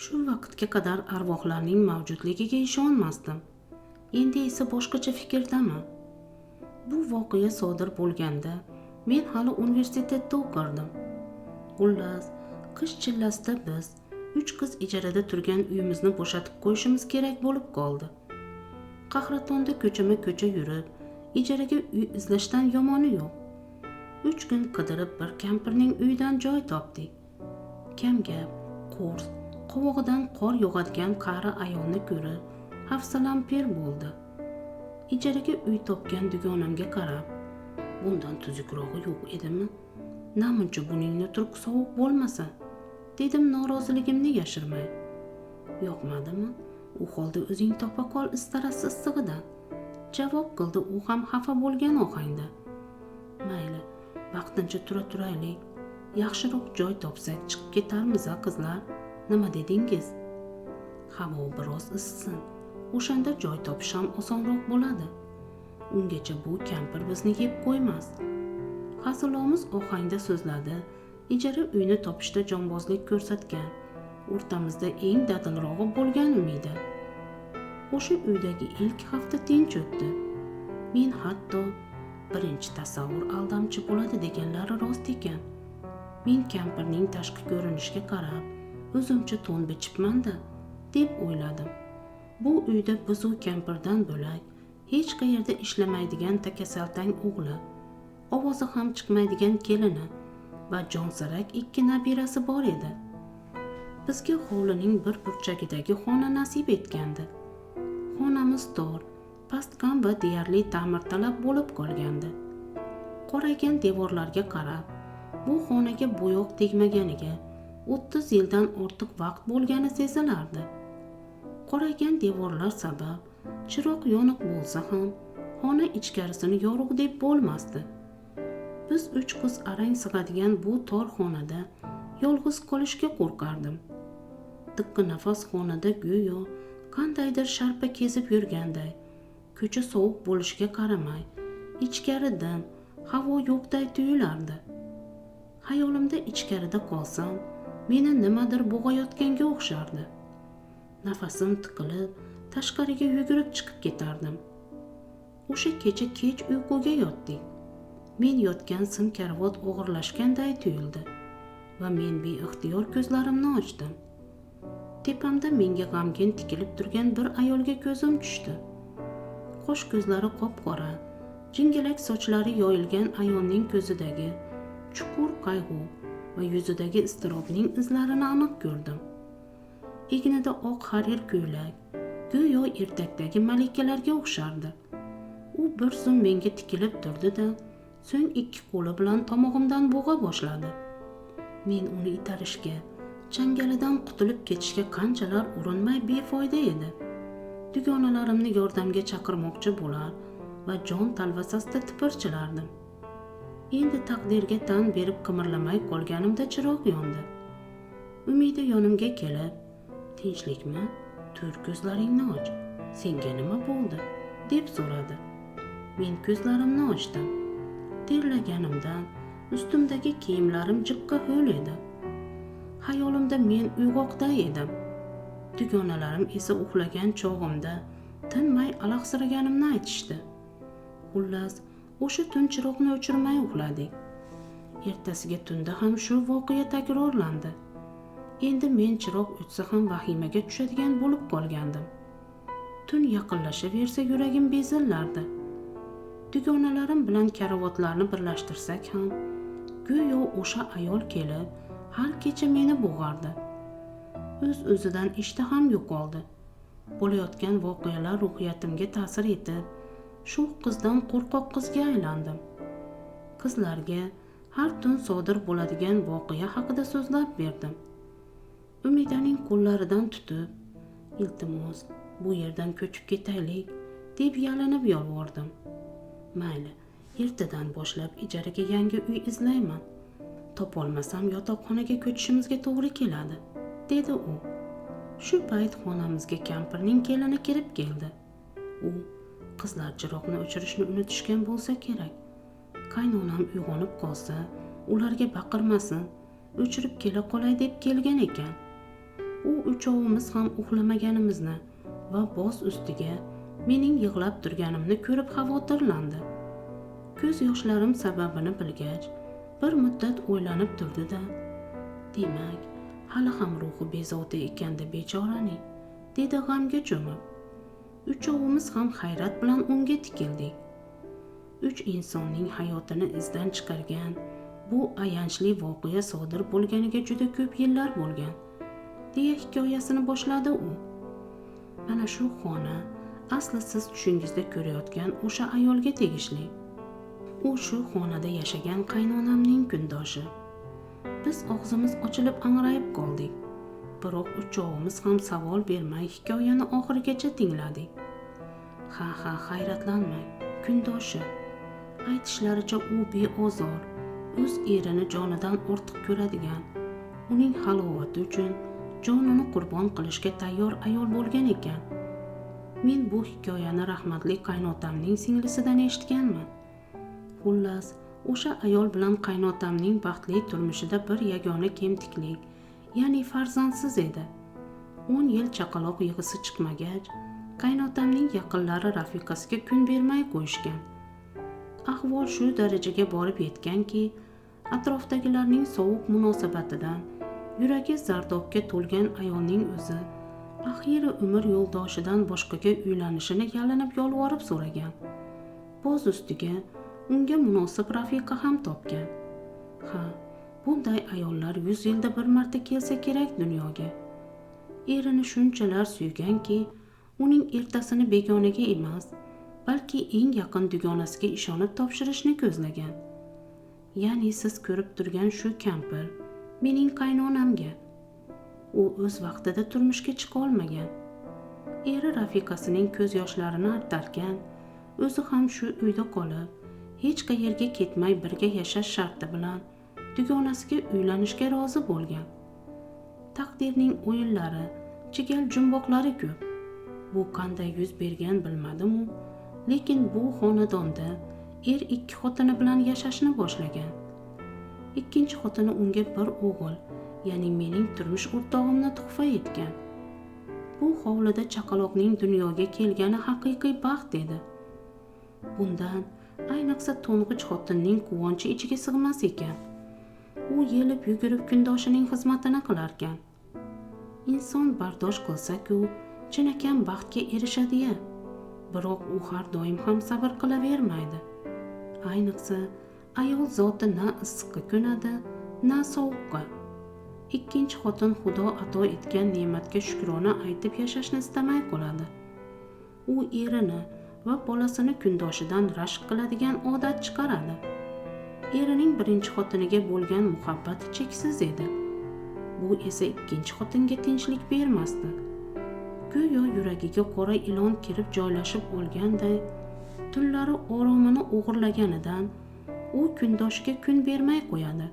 Shu vaqtga qadar arvohlarning mavjudligiga ishonmasdim. Endi esa boshqacha fikrdaman. Bu voqea sodir bo'lganda men hali universitetda o'qirdim. Xullas, qish chillasida biz 3 qiz ijarada turgan uyimizni bo'shatib qo'yishimiz kerak bo'lib qoldi. Qahratonda ko'chama-ko'cha yurib, ijaraga uy izlashdan yomoni yo'q. 3 kun qidirib bir kampirning uyidan joy topdik. Kamgap, qo'rs, qovog'idan qor yog'adigan qari ayolni ko'rib, hafsalam per bo'ldi. Ijaraga uy topgan dugonamga qarab, bundan tuzukrog'i yo'q edimi? Namuncha buningni turq sovuq bo'lmasa, dedim noroziligimni yashirmay. Yoqmadimi? U holda o'zing topa qol istarasi issig'idan, javob qildi u ham xafa bo'lgan ohangda. Mayli, vaqtincha tura turaylik. Yaxshiroq joy topsak chiqib ketarmiz qizlar. Nima dedingiz? Havo biroz issin. O'shanda joy topish ham osonroq bo'ladi. Ungacha bu kampir bizni yeb qo'ymas. Hazilomuz ohangda so'zladi. Ijara uyni topishda jonbozlik ko'rsatgan. O'rtamizda eng dadilrog'i bo'lgan edi. O'sha uydagi ilk hafta tinch o'tdi. Men hatto birinchi tasavvur aldamchi bo'ladi deganlari rost ekan. Men kampirning tashqi ko'rinishiga qarab, o'zimcha to'n bichibman-da, deb o'yladim. Bu uyda biz u kampirdan bo'lak hech qayerda ishlamaydigan takasaltang o'g'li, ovozi ham chiqmaydigan kelini va jonsarak 2 nabirasi bor edi. Bizga hovlining bir burchagidagi xona nasib etgandi. Xonamiz tor, pastqam va deyarli ta'mirtalab bo'lib qolgandi. Qoraygan devorlarga qarab, bu xonaga bo'yoq tegmaganiga 30 yildan ortiq vaqt bo'lgani sezilardi. Qoraygan devorlar sabab chiroq yoniq bo'lsa ham xona ichkarisini yorug' deb bo'lmasdi. Biz 3 qiz arang sig'adigan bu tor xonada yolg'iz qolishga qo'rqardim. Tiqqi nafas xonada go'yo qandaydir sharpa kezib yurganday, ko'cha sovuq bo'lishiga qaramay, ichkari dim, havo yo'qday tuyulardi. Xayolimda ichkarida qolsam, meni nimadir bo'g'ayotganga o'xshardi. Nafasim tiqilib, tashqariga yugurib chiqib ketardim. O'sha kecha kech uyquga yotdik. Men yotgan sim karavot og'irlashganday tuyuldi va men beixtiyor ko'zlarimni ochdim. Tepamda menga g'amgin tikilib turgan bir ayolga ko'zim tushdi. Qosh ko'zlari qop-qora, jingalak sochlari yoyilgan ayolning ko'zidagi chuqur qayg'u va yuzidagi iztirobning izlarini aniq ko'rdim. Egnida oq harir ko'ylak, go'yo ertakdagi malikalarga o'xshardi. U bir zum menga tikilib turdi-da, so'ng 2 qo'li bilan tomog'imdan bo'g'a boshladi. Men uni itarishga, changalidan qutulib ketishga qanchalar urinmay befoyda edi. Dugonalarimni yordamga chaqirmoqchi bo'lar va jon talvasasida tipirchilardim. Endi taqdirga tan berib qimirlamay qolganimda chiroq yondi. Umida yonimga kelib, "Tinchlikmi? Tur, ko'zlaringni och. Senga nima bo'ldi?" deb so'radi. Men ko'zlarimni ochdim. Terlaganimdan ustimdagi kiyimlarim jiqqa ho'l edi. Xayolimda men uyg'oqda edim. Dugonalarim esa uxlagan chog'imda tinmay alahsiraganimni aytishdi. Xullas, o'sha tun chiroqni o'chirmay uxladik. Ertasiga tunda ham shu voqea takrorlandi. Endi men chiroq o'chsa ham vahimaga tushadigan bo'lib qolgandim. Tun yaqinlashaversa yuragim bezillardi. Dugonalarim bilan karavotlarni birlashtirsak ham, go'yo o'sha ayol kelib, har kecha meni bo'g'ardi. O'z-o'zidan ishtaham yo'qoldi. Bo'layotgan voqealar ruhiyatimga ta'sir etib, shu qizdan qo'rqoq qizga aylandim. Qizlarga har tun sodir bo'ladigan voqea haqida so'zlab berdim. Umidaning qo'llaridan tutib, "Iltimos, bu yerdan ko'chib ketaylik", deb yalinib yolvordim. "Mayli, ertadan boshlab ijaraga yangi uy izlayman. Topolmasam yotoqxonaga ko'chishimizga to'g'ri keladi", dedi u. Shu payt xonamizga kampirning kelini kirib keldi. U, "Qizlar chiroqni o'chirishni unutishgan bo'lsa kerak. Qaynonam uyg'onib qolsa, ularga baqirmasin, o'chirib kela qolay deb kelgan ekan. u uchovimiz ham uxlamaganimizni va boz ustiga mening yig'lab turganimni ko'rib xavotirlandi. Ko'z yoshlarim sababini bilgach, bir muddat o'ylanib turdi-da, demak, hali ham ruhi bezovta ekanda bechoraning, dedi g'amga cho'mib. Uchovimiz ham hayrat bilan unga tikildik. 3 insonning hayotini izdan chiqargan bu ayanchli voqea sodir bo'lganiga juda ko'p yillar bo'lgan, deya hikoyasini boshladi u. Mana shu xona asli siz tushingizda ko'rayotgan o'sha ayolga tegishli. U shu xonada yashagan qaynonamning kundoshi. Biz og'zimiz ochilib angrayib qoldik. Biroq uchovimiz ham savol bermay hikoyani oxirigacha tingladik. Ha, hayratlanmang, kundoshi. Aytishlaricha u beozor, o'z erini jonidan ortiq ko'radigan, uning halovati uchun jonini qurbon qilishga tayyor ayol bo'lgan ekan. Men bu hikoyani rahmatli qaynotamning singlisidan eshitganman. Xullas, o'sha ayol bilan qaynotamning baxtli turmushida bir yagona kemtiklik, ya'ni farzandsiz edi. 10 yil chaqaloq yig'isi chiqmagach, qaynotamning yaqinlari rafiqasiga kun bermay qo'yishgan. Ahvol shu darajaga borib yetganki, atrofdagilarning sovuq munosabatidan yuragi zardobga to'lgan ayolning o'zi axiyri umr yo'ldoshidan boshqaga uylanishini yalinib yolvorib so'ragan. Boz ustiga unga munosib rafiqa ham topgan. Ha, bunday ayollar 100 yilda bir marta kelsa kerak dunyoga. Erini shunchalar suyganki, uning ertasini begonaga emas, balki eng yaqin dugonasiga ishonib topshirishni ko'zlagan. Ya'ni siz ko'rib turgan shu kampir mening qaynonamga. U o'z vaqtida turmushga chiqa olmagan. Eri rafiqasining ko'z yoshlarini artarkan, o'zi ham shu uyda qolib, hech qayerga ketmay birga yashash sharti bilan dugonasiga uylanishga rozi bo'lgan. Taqdirning o'yinlari, chigal jumboqlari ko'p. Bu qanday yuz bergan bilmadim-u, lekin bu xonadonda er 2 xotini bilan yashashni boshlagan. Ikkinchi xotini unga bir o'g'il, ya'ni mening turmush o'rtog'imni tuhfa etgan. Bu hovlida chaqaloqning dunyoga kelgani haqiqiy baxt edi. Bundan ayniqsa to'ng'ich xotinning quvonchi ichiga sig'mas ekan. U yelib yugurib kundoshining xizmatini qilarkan. Inson bardosh qilsa-ku, chinakam baxtga erishadi-ya. Biroq u har doim ham sabr qilavermaydi. Ayniqsa ayol zoti na issiqqa ko'nadi, na sovuqqa. Ikkinchi xotin Xudo ato etgan ne'matga shukrona aytib yashashni istamay qoladi. U erini va bolasini kundoshidan rashk qiladigan odat chiqaradi. Erining birinchi xotiniga bo'lgan muhabbati cheksiz edi. Bu esa ikkinchi xotinga tinchlik bermasdi. Go'yo yuragiga qora ilon kirib joylashib olganday, tunlari oromini o'g'irlaganidan u kundoshiga kun bermay qo'yadi.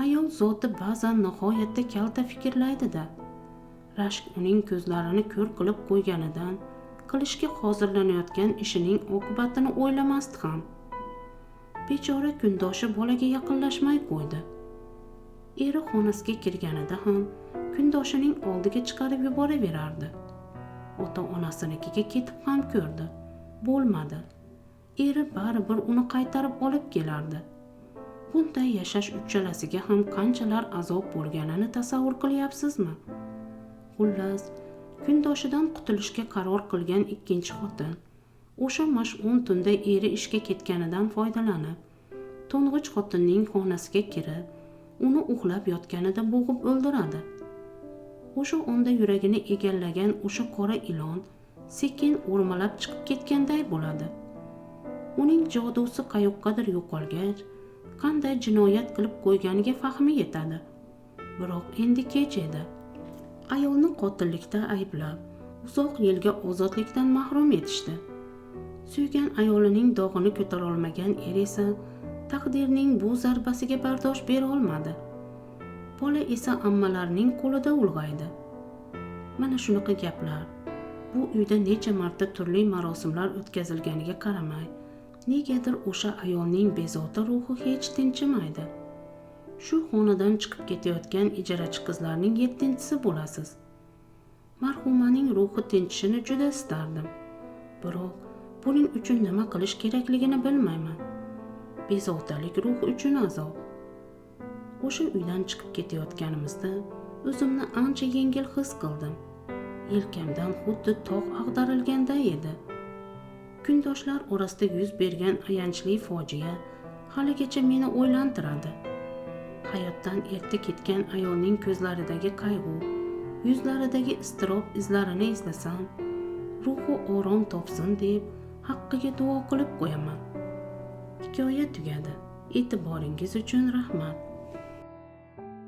Ayol zoti ba'zan nihoyatda kalta fikrlaydi-da. Rashk uning ko'zlarini ko'r qilib qo'yganidan qilishga hozirlanayotgan ishining oqibatini o'ylamasdi ham. Bechora kundoshi bolaga yaqinlashmay qo'ydi. Eri xonasiga kirganida ham kundoshining oldiga chiqarib yuboraverardi. Ota-onasinikiga ketib ham ko'rdi. Bo'lmadi. Eri baribir uni qaytarib olib kelardi. Bunday yashash uchalasiga ham qanchalar azob bo'lganini tasavvur qilyapsizmi? Xullas, kundoshidan qutulishga qaror qilgan ikkinchi xotin o'sha mash'um tunda eri ishga ketganidan foydalanib, to'ng'ich xotinning xonasiga kirib, uni uxlab yotganida bo'g'ib o'ldiradi. O'sha onda yuragini egallagan o'sha qora ilon sekin o'rmalab chiqib ketganday bo'ladi. Uning jodusi qayoqqadir yo'qolgach, qanday jinoyat qilib qo'yganiga fahmi yetadi. Biroq endi kech edi. Ayolni qotillikda ayblab, uzoq yilga ozodlikdan mahrum etishdi. Suygan ayolining dog'ini ko'tara olmagan er esa taqdirning bu zarbasiga bardosh bera olmadi. Bola esa ammalarining qo'lida ulg'aydi. Mana shunaqa gaplar. Bu uyda necha marta turli marosimlar o'tkazilganiga qaramay, negadir o'sha ayolning bezovta ruhi hech tinchimaydi. Shu xonadan chiqib ketayotgan ijarachi qizlarning 7-chisi bo'lasiz. Marhumaning ruhi tinchishini juda istardim. Biroq buning uchun nima qilish kerakligini bilmayman. Bezovtalik ruhi uchun azob. O'sha uydan chiqib ketayotganimizda o'zimni ancha yengil his qildim. Yelkamdan xuddi tog' ag'darilganday edi. Kundoshlar orasida yuz bergan ayanchli fojia haligacha meni o'ylantiradi. Hayotdan erta ketgan ayolning ko'zlaridagi qayg'u, yuzlaridagi iztirob izlarini eslasam, ruhi orom topsin deb haqqiga duo qilib qo'yaman. Hikoya tugadi. E'tiboringiz uchun rahmat.